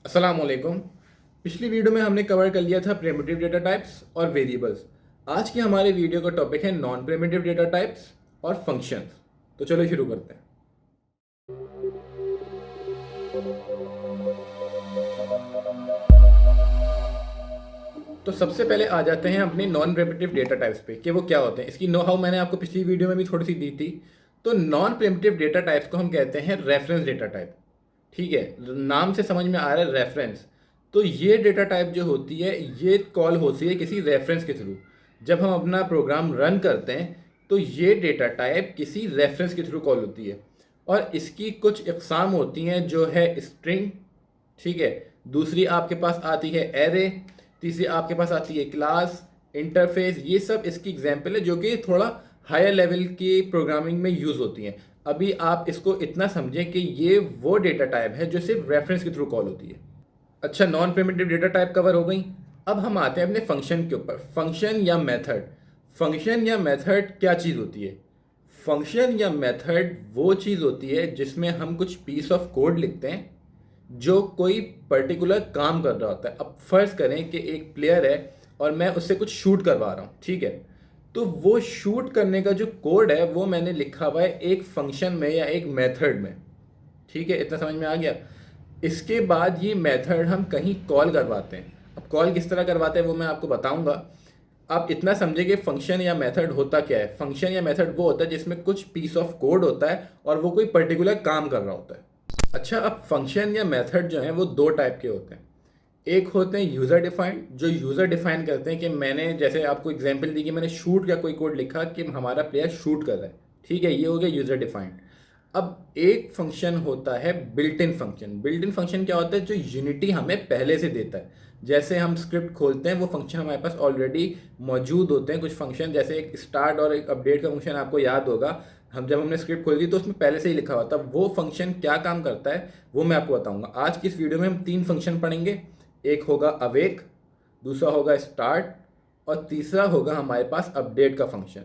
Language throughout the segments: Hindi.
अस्सलाम वालेकुम। पिछली वीडियो में हमने कवर कर लिया था प्रिमिटिव डेटा टाइप्स और वेरिएबल्स। आज की हमारे वीडियो का टॉपिक है नॉन प्रिमिटिव डेटा टाइप्स और फंक्शंस। तो चलो शुरू करते हैं। तो सबसे पहले आ जाते हैं अपने नॉन प्रिमिटिव डेटा टाइप्स पे कि वो क्या होते हैं। इसकी नो हाउ मैंने आपको पिछली वीडियो में भी थोड़ी सी दी थी। तो नॉन प्रिमिटिव डेटा टाइप्स को हम कहते हैं रेफरेंस डेटा टाइप। ठीक है, नाम से समझ में आ रहा है रेफरेंस। तो ये डेटा टाइप जो होती है ये कॉल होती है किसी रेफरेंस के थ्रू। जब हम अपना प्रोग्राम रन करते हैं तो ये डेटा टाइप किसी रेफरेंस के थ्रू कॉल होती है। और इसकी कुछ इकसाम होती हैं जो है स्ट्रिंग, ठीक है, दूसरी आपके पास आती है एरे, तीसरी आपके पास आती है क्लास, इंटरफेस। ये सब इसकी एग्जाम्पल है जो कि थोड़ा हायर लेवल की प्रोग्रामिंग में यूज़ होती हैं। अभी आप इसको इतना समझें कि ये वो डेटा टाइप है जो सिर्फ रेफरेंस के थ्रू कॉल होती है। अच्छा, non primitive data type cover हो गई। अब हम आते हैं अपने फंक्शन के ऊपर। फंक्शन या मेथड। फंक्शन या मेथड क्या चीज़ होती है? फंक्शन या मेथड वो चीज़ होती है जिसमें हम कुछ पीस ऑफ कोड लिखते हैं जो कोई पर्टिकुलर काम कर रहा होता है। अब फर्ज करें कि एक प्लेयर है और मैं उससे कुछ शूट करवा रहा हूँ, ठीक है। तो वो शूट करने का जो कोड है वो मैंने लिखा हुआ है एक फंक्शन में या एक मेथड में, ठीक है। इतना समझ में आ गया। इसके बाद ये मेथड हम कहीं कॉल करवाते हैं। अब कॉल किस तरह करवाते हैं वो मैं आपको बताऊंगा। आप इतना समझे कि फंक्शन या मेथड होता क्या है। फंक्शन या मेथड वो होता है जिसमें कुछ पीस ऑफ कोड होता है और वो कोई पर्टिकुलर काम कर रहा होता है। अच्छा, अब फंक्शन या मेथड जो हैं वो दो टाइप के होते हैं। एक होते हैं यूज़र डिफाइंड, जो यूज़र डिफाइन करते हैं कि मैंने जैसे आपको एग्जांपल दी कि मैंने शूट का कोई कोड लिखा कि हमारा प्लेयर शूट कर रहा है, ठीक है, ये हो गया यूज़र डिफाइंड। अब एक फंक्शन होता है built in function. Built in function क्या होता है? जो यूनिटी हमें पहले से देता है। जैसे हम स्क्रिप्ट खोलते हैं वो फंक्शन हमारे पास ऑलरेडी मौजूद होते हैं। कुछ फंक्शन जैसे एक स्टार्ट और एक अपडेट का फंक्शन आपको याद होगा, हम जब हमने स्क्रिप्ट खोली तो उसमें पहले से ही लिखा हुआ था। वो फंक्शन क्या काम करता है वो मैं आपको बताऊंगा। आज की इस वीडियो में हम तीन फंक्शन पढ़ेंगे। एक होगा अवेक, दूसरा होगा स्टार्ट और तीसरा होगा हमारे पास अपडेट का फंक्शन।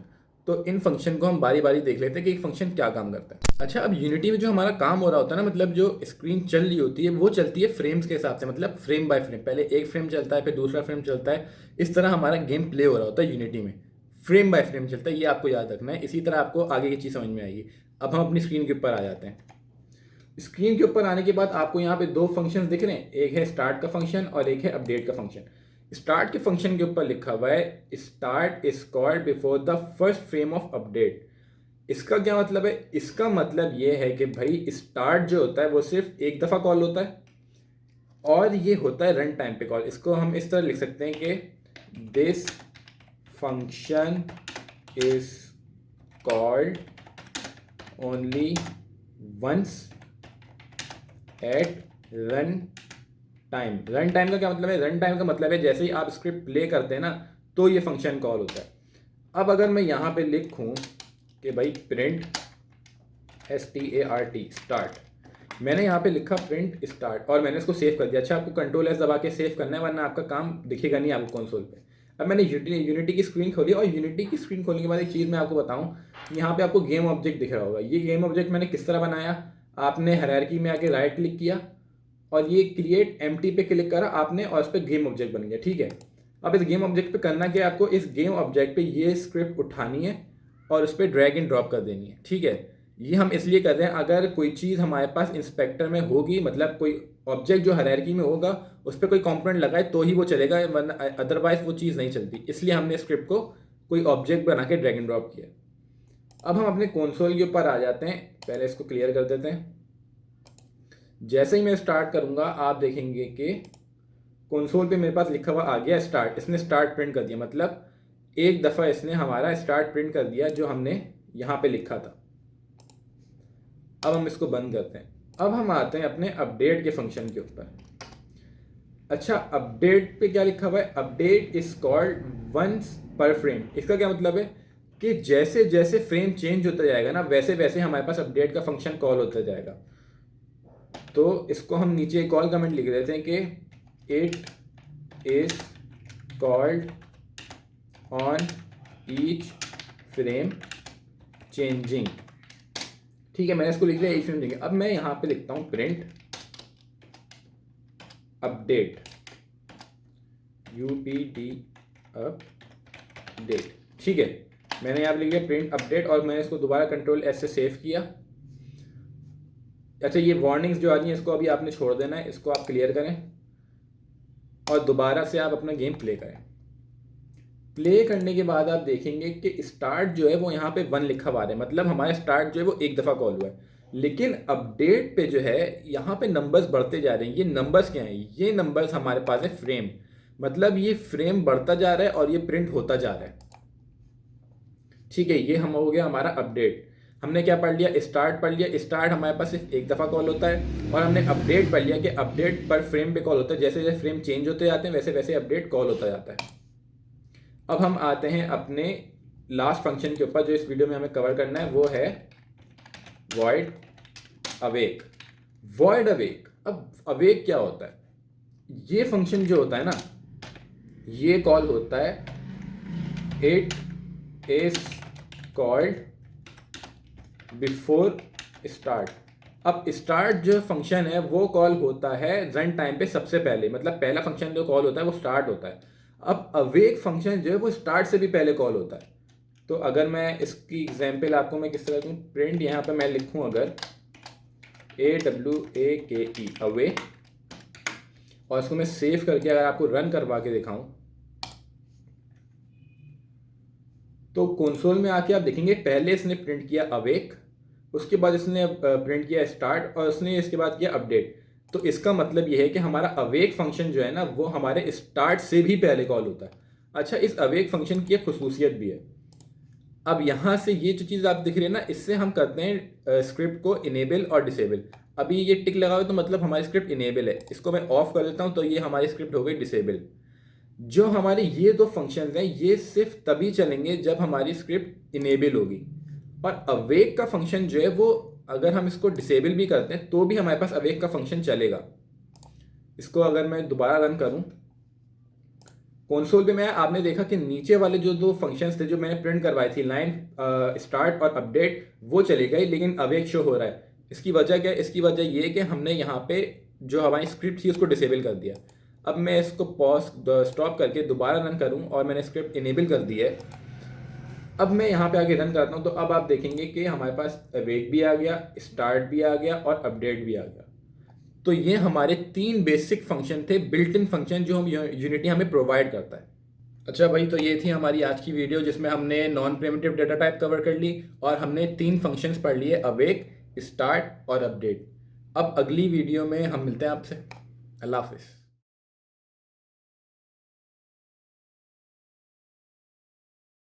तो इन फंक्शन को हम बारी बारी देख लेते हैं कि एक फंक्शन क्या काम करता है। अच्छा, अब यूनिटी में जो हमारा काम हो रहा होता है ना, मतलब जो स्क्रीन चल रही होती है वो चलती है फ्रेम्स के हिसाब से, मतलब फ्रेम बाय फ्रेम। पहले एक फ्रेम चलता है फिर दूसरा फ्रेम चलता है। इस तरह हमारा गेम प्ले हो रहा होता है यूनिटी में। फ्रेम बाय फ्रेम चलता है, ये आपको याद रखना है। इसी तरह आपको आगे की चीज़ समझ में आएगी। अब हम अपनी स्क्रीन के ऊपर आ जाते हैं। स्क्रीन के ऊपर आने के बाद आपको यहाँ पे दो फंक्शंस दिख रहे हैं, एक है स्टार्ट का फंक्शन और एक है अपडेट का फंक्शन। स्टार्ट के फंक्शन के ऊपर लिखा हुआ है start is called before the first frame of update. इसका क्या मतलब है? इसका मतलब ये है कि भाई स्टार्ट जो होता है वो सिर्फ एक दफ़ा कॉल होता है और ये होता है रन टाइम पे कॉल। इसको हम इस तरह लिख सकते हैं कि this function is called only once at run time. Run time का क्या मतलब है? रन टाइम का मतलब है जैसे ही आप स्क्रिप्ट प्ले करते हैं ना तो ये फंक्शन कॉल होता है। अब अगर मैं यहाँ पे लिखूँ कि भाई प्रिंट START स्टार्ट, मैंने यहाँ पे लिखा प्रिंट स्टार्ट और मैंने इसको सेव कर दिया। अच्छा, आपको कंट्रोल S दबा के सेव करना है वरना आपका काम दिखेगा नहीं आपको कंसोल पे। अब मैंने यूनिटी की स्क्रीन खोली और यूनिटी की स्क्रीन खोलने के बाद एक चीज़ मैं आपको बताऊँ, यहाँ पे आपको गेम ऑब्जेक्ट दिख रहा होगा। ये गेम ऑब्जेक्ट मैंने किस तरह बनाया? आपने हायरार्की में आके राइट क्लिक किया और ये क्रिएट एम्प्टी पे क्लिक करा आपने और उस पर गेम ऑब्जेक्ट बन गया, ठीक है। अब इस गेम ऑब्जेक्ट पे करना क्या है? आपको इस गेम ऑब्जेक्ट पे ये स्क्रिप्ट उठानी है और उस पर ड्रैग एंड ड्रॉप कर देनी है, ठीक है। ये हम इसलिए कर रहे हैं अगर कोई चीज़ हमारे पास इंस्पेक्टर में होगी, मतलब कोई ऑब्जेक्ट जो हायरार्की में होगा उस पर कोई कंपोनेंट लगाए तो ही वो चलेगा, वरना अदरवाइज वो चीज़ नहीं चलती। इसलिए हमने स्क्रिप्ट को कोई ऑब्जेक्ट बना के ड्रैग एंड ड्रॉप किया। अब हम अपने कंसोल के ऊपर आ जाते हैं। पहले इसको क्लियर कर देते हैं। जैसे ही मैं स्टार्ट करूंगा आप देखेंगे कि कंसोल पे मेरे पास लिखा हुआ आ गया स्टार्ट। इसने स्टार्ट प्रिंट कर दिया, मतलब एक दफ़ा इसने हमारा स्टार्ट प्रिंट कर दिया जो हमने यहाँ पे लिखा था। अब हम इसको बंद करते हैं। अब हम आते हैं अपने अपडेट के फंक्शन के ऊपर। अच्छा, अपडेट पे क्या लिखा हुआ है? अपडेट इज कॉल्ड वंस पर फ्रेम। इसका क्या मतलब है कि जैसे जैसे फ्रेम चेंज होता जाएगा ना वैसे वैसे हमारे पास अपडेट का फंक्शन कॉल होता जाएगा। तो इसको हम नीचे एक और कमेंट लिख देते हैं कि it is called on each frame changing. ठीक है, मैंने इसको लिख दिया ईच फ्रेम चेंजिंग। अब मैं यहाँ पे लिखता हूँ प्रिंट अपडेट, UPD अपडेट, ठीक है। मैंने यहाँ लिख लिया प्रिंट अपडेट और मैंने इसको दोबारा कंट्रोल S से सेव किया। अच्छा, ये वार्निंग्स जो आ रही हैं इसको अभी आपने छोड़ देना है, इसको आप क्लियर करें और दोबारा से आप अपना गेम प्ले करें। प्ले करने के बाद आप देखेंगे कि स्टार्ट जो है वो यहाँ पे 1 लिखा हुआ है, मतलब हमारा स्टार्ट जो है वो एक दफ़ा कॉल हुआ है। लेकिन अपडेट पे जो है यहाँ पे नंबर्स बढ़ते जा रहे हैं। ये नंबर्स क्या हैं? ये नंबर्स हमारे पास है फ्रेम, मतलब ये फ्रेम बढ़ता जा रहा है और ये प्रिंट होता जा रहा है, ठीक है। ये हम हो गया हमारा अपडेट। हमने क्या पढ़ लिया? स्टार्ट पढ़ लिया। स्टार्ट हमारे पास सिर्फ एक दफ़ा कॉल होता है और हमने अपडेट पढ़ लिया कि अपडेट पर फ्रेम पे कॉल होता है। जैसे जैसे फ्रेम चेंज होते जाते हैं वैसे वैसे अपडेट कॉल होता जाता है। अब हम आते हैं अपने लास्ट फंक्शन के ऊपर जो इस वीडियो में हमें कवर करना है, वो है वॉइड अवेक। वॉइड अवेक, अब अवेक क्या होता है? ये फंक्शन जो होता है ना, ये कॉल होता है it is called before start. अब स्टार्ट जो फंक्शन है वो कॉल होता है रन टाइम पे सबसे पहले, मतलब पहला फंक्शन जो कॉल होता है वो स्टार्ट होता है। अब अवेक फंक्शन जो है वो स्टार्ट से भी पहले कॉल होता है। तो अगर मैं इसकी एग्जांपल आपको मैं किस तरह दूँ, प्रिंट यहाँ पे मैं लिखूँ अगर AWAKE अवे, और इसको मैं सेव करके अगर आपको रन करवा के दिखाऊं तो कंसोल में आके आप देखेंगे पहले इसने प्रिंट किया अवेक, उसके बाद इसने प्रिंट किया स्टार्ट और उसने इसके बाद किया अपडेट। तो इसका मतलब ये है कि हमारा अवेक फंक्शन जो है ना वो हमारे स्टार्ट से भी पहले कॉल होता है। अच्छा, इस अवेक फंक्शन की एक खुसूसियत भी है। अब यहाँ से ये जो चीज़ आप दिख रही है ना, इससे हम करते हैं स्क्रिप्ट को इनेबल और डिसेबल। अभी ये टिक लगा हुआ तो मतलब हमारी स्क्रिप्ट इनेबल है। इसको मैं ऑफ कर देता हूँ तो ये हमारी स्क्रिप्ट हो गई डिसेबल। जो हमारे ये दो फंक्शंस हैं ये सिर्फ तभी चलेंगे जब हमारी स्क्रिप्ट इनेबल होगी। और अवेक का फंक्शन जो है वो अगर हम इसको डिसेबल भी करते हैं तो भी हमारे पास अवेक का फंक्शन चलेगा। इसको अगर मैं दोबारा रन करूं कंसोल पे, मैं आपने देखा कि नीचे वाले जो दो फंक्शंस थे जो मैंने प्रिंट करवाई थी, लाइन स्टार्ट और अपडेट, वो चले गए लेकिन अवेक शो हो रहा है। इसकी वजह क्या है? इसकी वजह ये कि हमने यहाँ पे जो हमारी स्क्रिप्ट थी उसको डिसेबल कर दिया। अब मैं इसको पॉज स्टॉप करके दोबारा रन करूँ और मैंने स्क्रिप्ट इनेबल कर दी है। अब मैं यहाँ पे आके रन करता हूँ तो अब आप देखेंगे कि हमारे पास अवेक भी आ गया, स्टार्ट भी आ गया और अपडेट भी आ गया। तो ये हमारे 3 बेसिक फंक्शन थे, बिल्ट इन फंक्शन जो हम यूनिटी हमें प्रोवाइड करता है। अच्छा भाई, तो ये थी हमारी आज की वीडियो जिसमें हमने non primitive data type cover कर ली और हमने 3 फंक्शंस पढ़ लिए, अवेक, स्टार्ट और अपडेट। अब अगली वीडियो में हम मिलते हैं आपसे। अल्लाह हाफिज़।